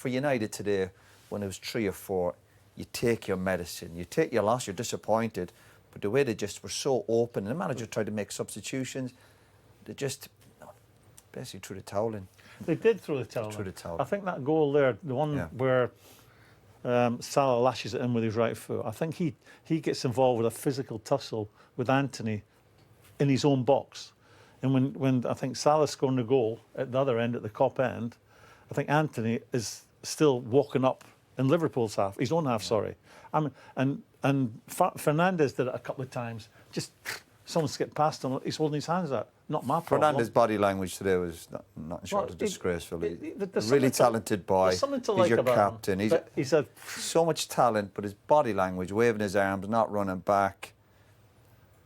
For United today, when it was 3 or 4, you take your medicine, you take your loss, you're disappointed, but the way they just were so open, and the manager tried to make substitutions, they just basically threw the towel in. They did throw the towel in. I think that goal there, the one where Salah lashes it in with his right foot, I think he gets involved with a physical tussle with Anthony in his own box. And when I think Salah's scoring the goal at the other end, at the Kop end, I think Anthony is still walking up in Liverpool's half, his own half, sorry. And Fernandes did it a couple of times. Just someone's skipped past him, he's holding his hands out. Not my problem. Fernandes' body language today was not short of disgraceful. There's really talented boy. There's something to he's like your about captain. Him. He's a so much talent, but his body language, waving his arms, not running back.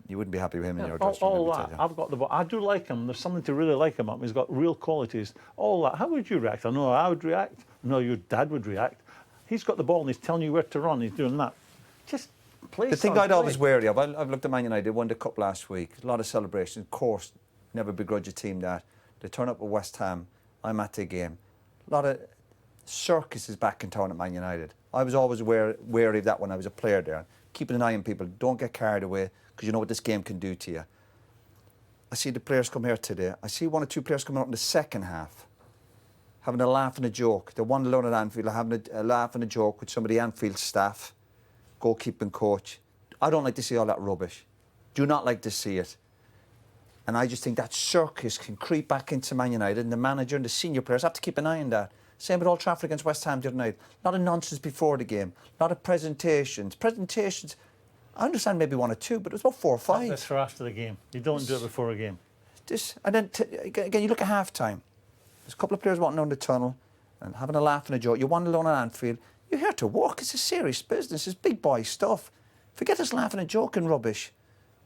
You wouldn't be happy with him in your dressing room. All that. I've got the ball. I do like him. There's something to really like him up. He's got real qualities. All that. How would you react? I know I would react. I know your dad would react. He's got the ball and he's telling you where to run. He's doing that. Just play. The thing I'd always wary of, I've looked at Man United. They won the cup last week. A lot of celebrations. Of course, never begrudge a team that. They turn up at West Ham. I'm at the game. A lot of circus is back in town at Man United. I was always wary of that when I was a player there. Keeping an eye on people. Don't get carried away, because you know what this game can do to you. I see the players come here today. I see 1 or 2 players coming out in the second half, having a laugh and a joke. They're one alone at Anfield, having a laugh and a joke with some of the Anfield staff, goalkeeping coach. I don't like to see all that rubbish. Do not like to see it. And I just think that circus can creep back into Man United, and the manager and the senior players have to keep an eye on that. Same with Old Trafford against West Ham the other night. A lot of nonsense before the game. A lot of presentations. I understand maybe 1 or 2, but it was about 4 or 5. That's for after the game. You don't do it before a game. And then, again, you look at half-time. There's a couple of players walking down the tunnel and having a laugh and a joke. You're one alone at Anfield. You're here to work. It's a serious business. It's big boy stuff. Forget this laughing and joking rubbish.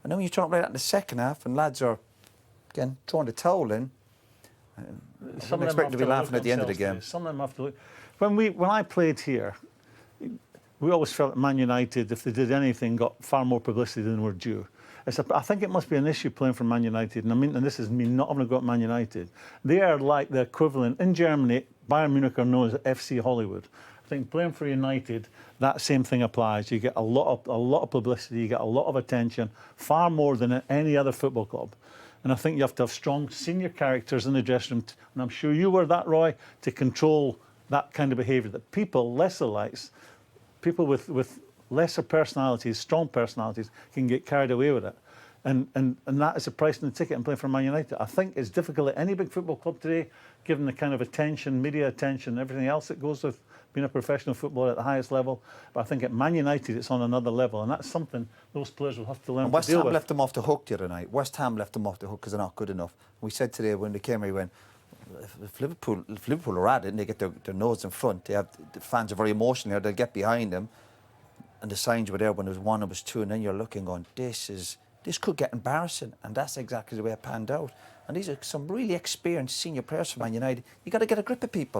And then when you turn up like that in the second half and lads are, again, throwing the towel in, I wouldn't expect to be laughing at the end of the game. Some of them have to look. When I played here, we always felt that Man United, if they did anything, got far more publicity than were due. I think it must be an issue playing for Man United, and this is me not having to go at Man United. They are like the equivalent in Germany. Bayern Munich are known as FC Hollywood. I think playing for United, that same thing applies. You get a lot of publicity, you get a lot of attention, far more than at any other football club. And I think you have to have strong senior characters in the dressing room, and I'm sure you were that, Roy, to control that kind of behaviour that people lesser likes. People with lesser personalities, strong personalities, can get carried away with it. And that is a price in the ticket in playing for Man United. I think it's difficult at any big football club today, given the kind of attention, media attention, everything else that goes with being a professional footballer at the highest level. But I think at Man United, it's on another level, and that's something those players will have to learn to deal with. West Ham left them off the hook the other night. West Ham left them off the hook because they're not good enough. We said today when they came here, we went, if Liverpool are at it and they get their nose in front, the fans are very emotional here, they'll get behind them. And the signs were there when there was 1, there was 2, and then you're looking going, this could get embarrassing, and that's exactly the way it panned out. And these are some really experienced senior players for Man United. You got to get a grip of people.